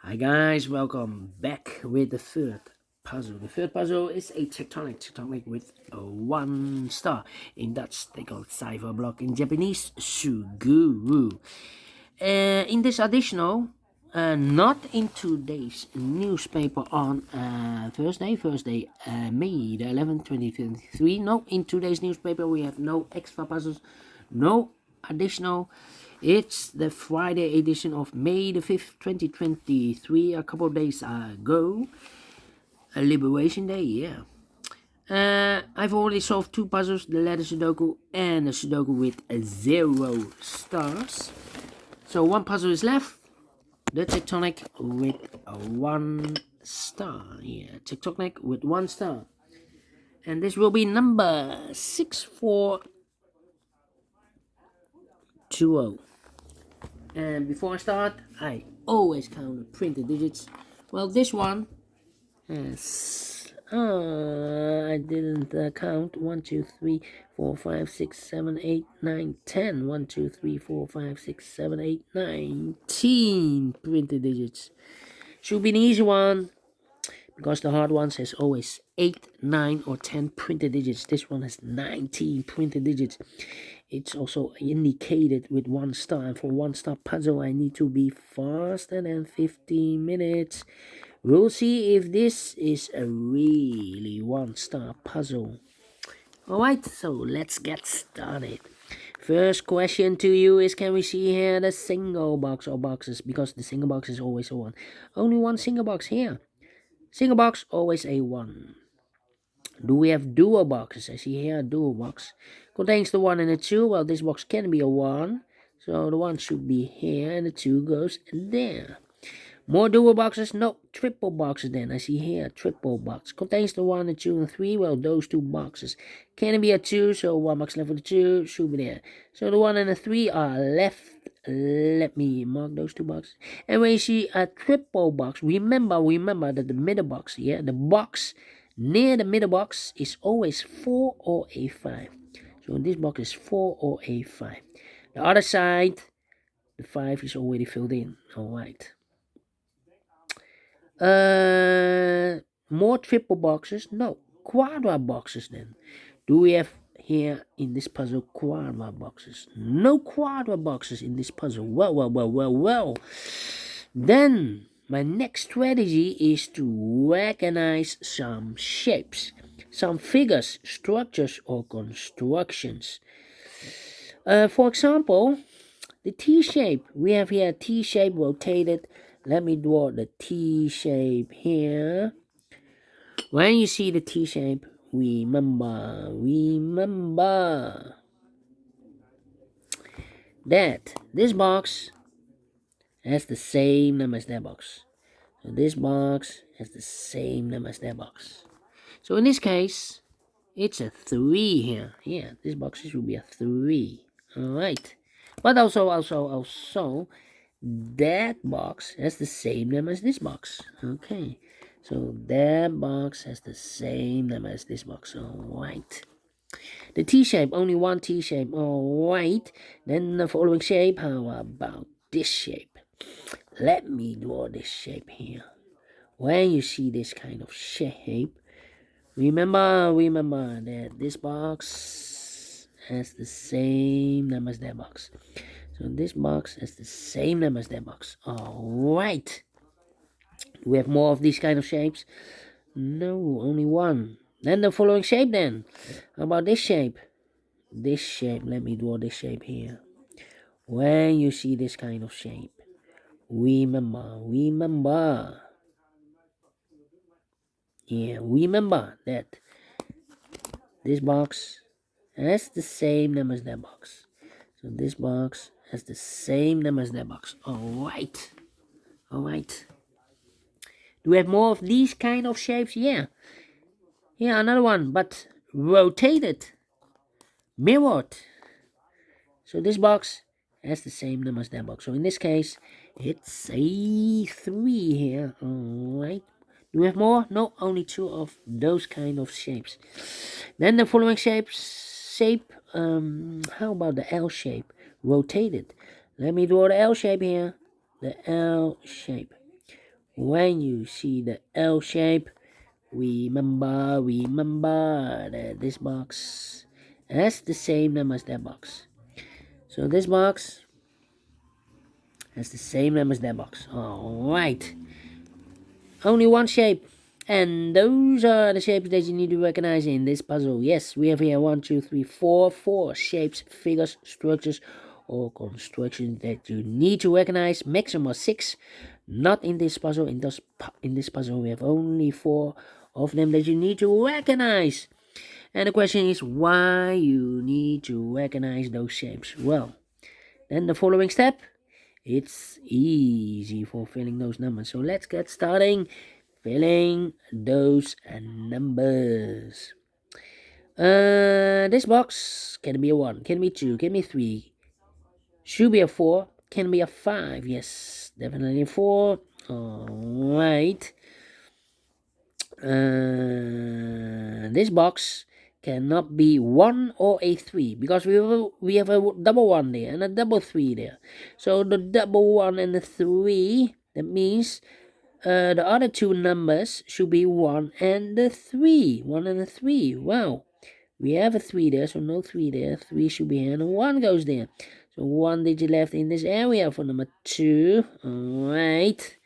Hi guys, welcome back with the third puzzle. The third puzzle is a tectonic with a 1 star. In Dutch, they call it cipher block. In Japanese, Suguru. In this additional, not in today's newspaper on Thursday, May the 11th, 2023. No, in today's newspaper we have no extra puzzles, no additional. It's the Friday edition of May the 5th, 2023, a couple of days ago. A Liberation Day, yeah. I've already solved 2 puzzles, the ladder Sudoku and the Sudoku with 0 stars. So 1 puzzle is left, the Tectonic with a 1 star. Yeah, Tectonic with 1 star. And this will be number 6420. And before I start, I always count the printed digits. Well, this one has I didn't count 1 2 3 4 5 6 7 8 9 10 1 2 3 4 5 6 7 8 19 printed digits. Should be an easy one because the hard ones has always 8 9 or 10 printed digits. This one has 19 printed digits. It's also indicated with 1 star, and for 1 star puzzle I need to be faster than 15 minutes. We'll see if this is a really 1 star puzzle. Alright, so let's get started. First question to you is, can we see here the single box or boxes? Because the single box is always a 1. Only 1 single box here. Single box, always a 1. Do we have dual boxes? I see here a dual box. Contains the 1 and the 2. Well, this box can be a 1. So the 1 should be here and the 2 goes there. More dual boxes? No, triple boxes then. I see here a triple box. Contains the 1, the 2, and 3. Well, those 2 boxes. Can be a 2, so 1 box left for the 2 should be there. So the 1 and the 3 are left. Let me mark those 2 boxes. And when you see a triple box, remember that the middle box, yeah, the box near the middle box is always 4 or a 5. So this box is 4 or a 5. The other side, the 5 is already filled in. Alright. More triple boxes? No. Quadra boxes then. Do we have here in this puzzle quadra boxes? No quadra boxes in this puzzle. Well. Then my next strategy is to recognize some shapes, some figures, structures, or constructions. For example, the T shape. We have here a T shape rotated. Let me draw the T shape here. When you see the T shape, remember that this box has the same number as that box. So this box has the same number as that box. So in this case, it's a 3 here. Yeah, this box should be a 3. Alright. But also, that box has the same number as this box. Okay. So that box has the same number as this box. Alright. The T shape, only 1 T shape. Alright. Then the following shape, how about this shape? Let me draw this shape here. When you see this kind of shape, remember that this box has the same number as that box. So this box has the same number as that box. Alright. Do we have more of these kind of shapes? No, only 1. Then the following shape then. How about this shape? This shape, let me draw this shape here. When you see this kind of shape, remember. Yeah, remember that this box has the same number as that box. So this box has the same number as that box. Alright. Do we have more of these kind of shapes? Yeah. Yeah, another one, but rotated. Mirrored. So this box has the same number as that box. So in this case, it's a 3 here. Alright. Do we have more? No, only 2 of those kind of shapes. Then the following shape, how about the L shape? Rotated. Let me draw the L shape here. The L shape. when you see the L shape, remember that this box has the same number as that box. So this box has the same number as that box. Alright. Only one shape. And those are the shapes that you need to recognize in this puzzle. Yes, we have here 1, 2, 3, 4 shapes, figures, structures, or constructions that you need to recognize. Maximum of 6. Not in this puzzle. In this puzzle, we have only 4 of them that you need to recognize. And the question is why you need to recognize those shapes. Well, then the following step. It's easy for filling those numbers. So let's get starting filling those numbers. This box can be a 1, can be 2, can be 3, should be a 4, can be a 5. Yes, definitely a 4. Alright. This box cannot be 1 or a 3 because we have a double 1 there and a double 3 there. So the double 1 and the 3, that means the other two numbers should be 1 and the 3. 1 and the 3. Wow. We have a 3 there, so no 3 there. 3 should be here and 1 goes there. So 1 digit left in this area for number 2. Alright.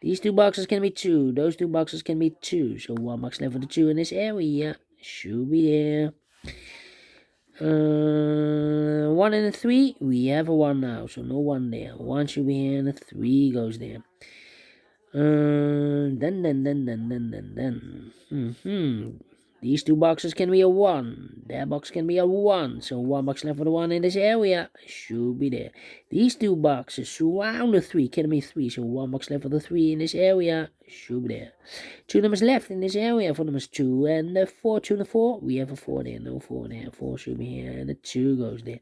These two boxes can be 2. Those two boxes can be 2. So 1 box left for the 2 in this area. Should be there. 1 and a 3. We have a 1 now. So no 1 there. 1 should be here and a 3 goes there. These two boxes can be a 1. That box can be a 1. So 1 box left for the 1 in this area. Should be there. These two boxes surround the 3. Can be 3. So 1 box left for the 3 in this area. Should be there. 2 numbers left in this area for numbers 2 and the 4. 2 and the 4. We have a 4 there. No 4 there. 4 should be here. And the 2 goes there.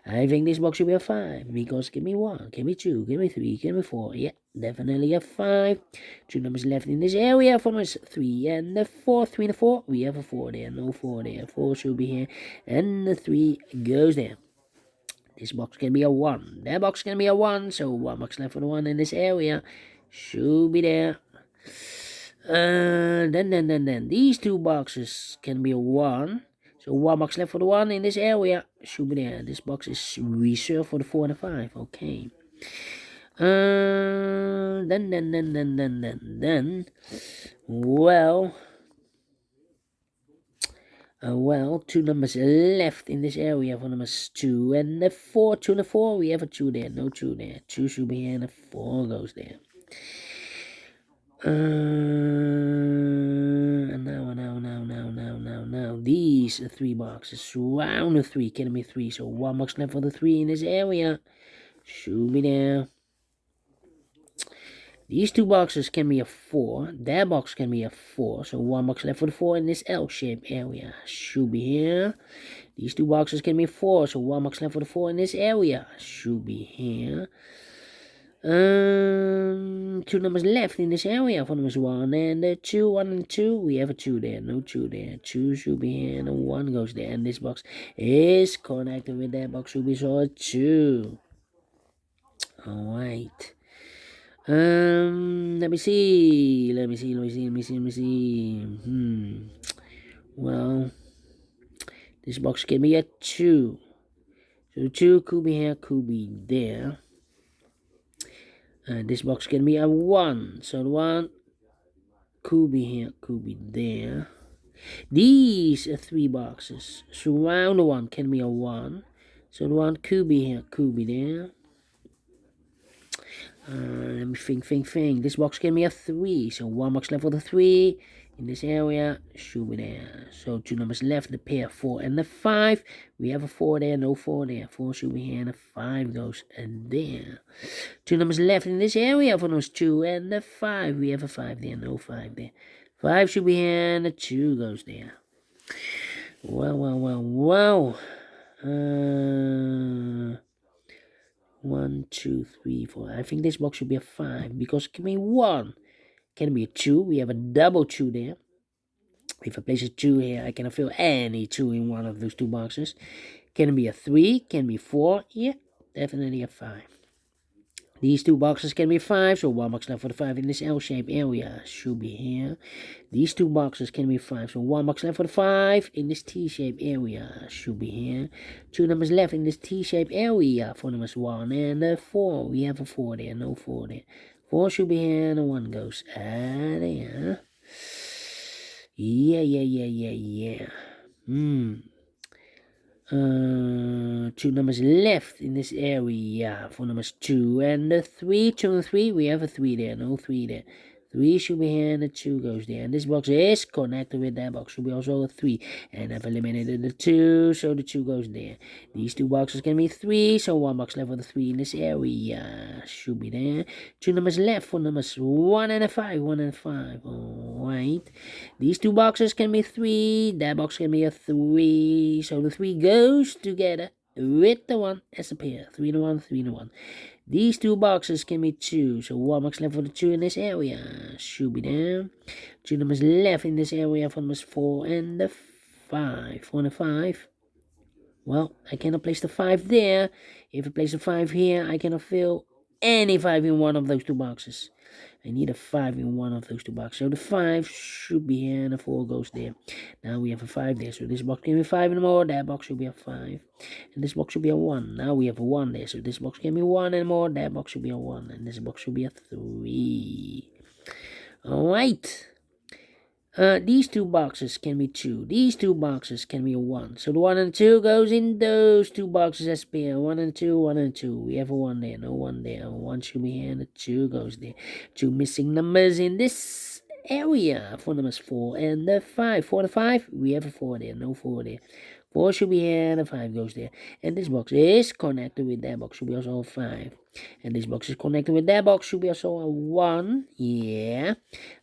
I think this box should be a 5. Because can be 1. Can be 2. Can be 3. Can be 4. Yeah. Definitely a 5. 2 numbers left in this area for numbers 3 and the 4. 3 and the 4. We have a 4 there. No 4 there. 4 should be here. And the 3 goes there. This box can be a 1. That box can be a 1. So 1 box left for the 1 in this area. Should be there. Then. These two boxes can be a 1. So 1 box left for the 1 in this area. Should be there. This box is reserved for the 4 and the 5. Okay. Well, 2 numbers left in this area for numbers 2 and the 4. 2 and the 4, we have a 2 there, no 2 there. 2 should be here and the 4 goes there. Now, these 3 boxes surround the 3, can be 3. So 1 box left for the 3 in this area. Should be there. These two boxes can be a 4. That box can be a 4. So 1 box left for the 4 in this L-shaped area. Should be here. These two boxes can be 4. So 1 box left for the 4 in this area. Should be here. 2 numbers left in this area for numbers 1 and 2. 1 and 2. We have a 2 there. No 2 there. 2 should be here and 1 goes there. And this box is connected with that box. Should be so a 2. Alright. Let me see. Well, this box can be a 2. So 2 could be here, could be there. This box can be a 1. So the 1 could be here, could be there. These 3 boxes surround the 1 can be a 1. So the 1 could be here, could be there. Let me think. This box can be a 3. So 1 box left for the 3 in this area. Should be there. So 2 numbers left, the pair 4 and the 5. We have a 4 there, no 4 there. 4 should be here and the 5 goes and there. 2 numbers left in this area for numbers 2 and the 5. We have a 5 there, no 5 there. 5 should be here and the 2 goes there. Well. 1, 2, 3, 4. I think this box should be a 5 because it can be 1. Can be a 2. We have a double 2 there. If I place a 2 here, I can fill any 2 in one of those 2 boxes. Can be a 3. Can be 4. Yeah, definitely a 5. These two boxes can be 5, so 1 box left for the 5 in this L-shaped area should be here. These two boxes can be 5, so 1 box left for the 5 in this T-shaped area should be here. 2 numbers left in this T-shaped area for numbers 1 and 4. We have a 4 there, no 4 there. 4 should be here, and a 1 goes there. Yeah. 2 numbers left in this area for numbers 2 and 3. 2 and 3, we have a 3 there, no 3 there. 3 should be here and the 2 goes there. And this box is connected with that box, should be also a 3. And I've eliminated the 2, so the 2 goes there. These two boxes can be 3, so 1 box left for the 3 in this area should be there. 2 numbers left for numbers 1 and 5, 1 and 5. Alright. These two boxes can be 3, that box can be a 3, so the 3 goes together with the 1 as a pair. 3 and 1, 3 and 1. These two boxes can be 2, so 1 box left for the 2 in this area should be there. 2 numbers left in this area for numbers 4 and the 5. 4 and 5. Well, I cannot place the 5 there. If I place the 5 here, I cannot fill any 5 in one of those two boxes. I need a 5 in one of those two boxes. So the 5 should be here and the 4 goes there. Now we have a 5 there. So this box can be 5 and more. That box should be a 5. And this box should be a 1. Now we have a 1 there. So this box can be 1 and more. That box should be a 1. And this box should be a 3. Alright. These two boxes can be 2. These two boxes can be a 1. So the 1 and 2 goes in those two boxes as pair. 1 and 2, 1 and 2. We have a 1 there, no 1 there. 1 should be here and the 2 goes there. 2 missing numbers in this area for numbers 4 and the 5. 4 and 5, we have a 4 there, no 4 there. 4 should be here and the 5 goes there. And this box is connected with that box, should be also a 5. And this box is connected with that box, should be also a 1. Yeah.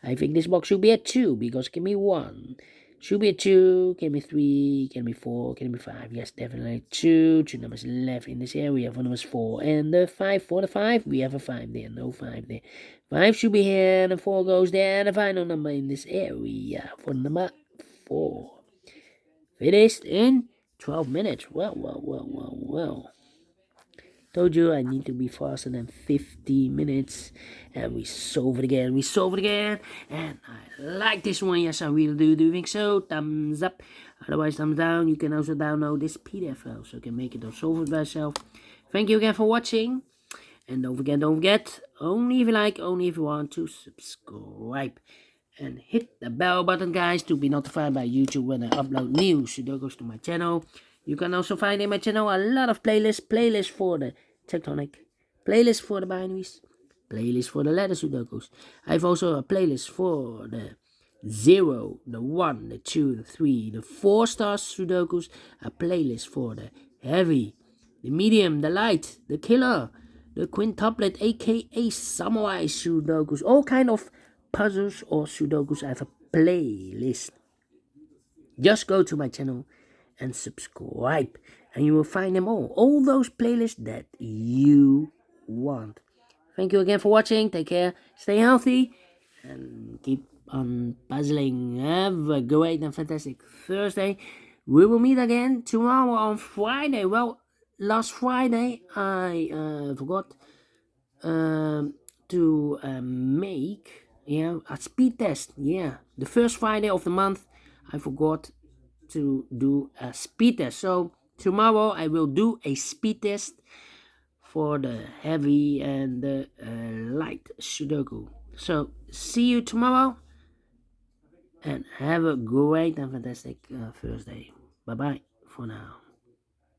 I think this box should be a 2 because it can be 1. Should be a 2, can be 3, can be 4, can be 5. Yes, definitely 2. 2 numbers left in this area for numbers 4 and the 5. For the 5, we have a 5 there, no 5 there. 5 should be here and the 4 goes there. And the final number in this area for number 4. Finished in 12 minutes. Well. Told you I need to be faster than 50 minutes. And we solve it again. And I like this one. Yes, I really do. Do you think so? Thumbs up. Otherwise, thumbs down. You can also download this PDF file so you can make it or solve it by yourself. Thank you again for watching. And don't forget, only if you like, only if you want to subscribe. And hit the bell button, guys, to be notified by YouTube when I upload new Sudokus to my channel. You can also find in my channel a lot of playlists for the Tectonic, playlists for the binaries, playlists for the letter Sudokus. I have also a playlist for the 0, the 1, the 2, the 3, the 4 star Sudokus, a playlist for the heavy, the medium, the light, the killer, the quintuplet, a.k.a. samurai Sudokus, all kind of puzzles or Sudokus. I have a playlist. Just go to my channel and subscribe and you will find them all those playlists that you want. Thank you again for watching. Take care, stay healthy, and keep on puzzling. Have a great and fantastic Thursday. We will meet again tomorrow on Friday. Well, last Friday I forgot to make a speed test. The first Friday of the month I forgot to do a speed test. So tomorrow I will do a speed test for the heavy and the light Sudoku. So see you tomorrow and have a great and fantastic Thursday. Bye bye for now.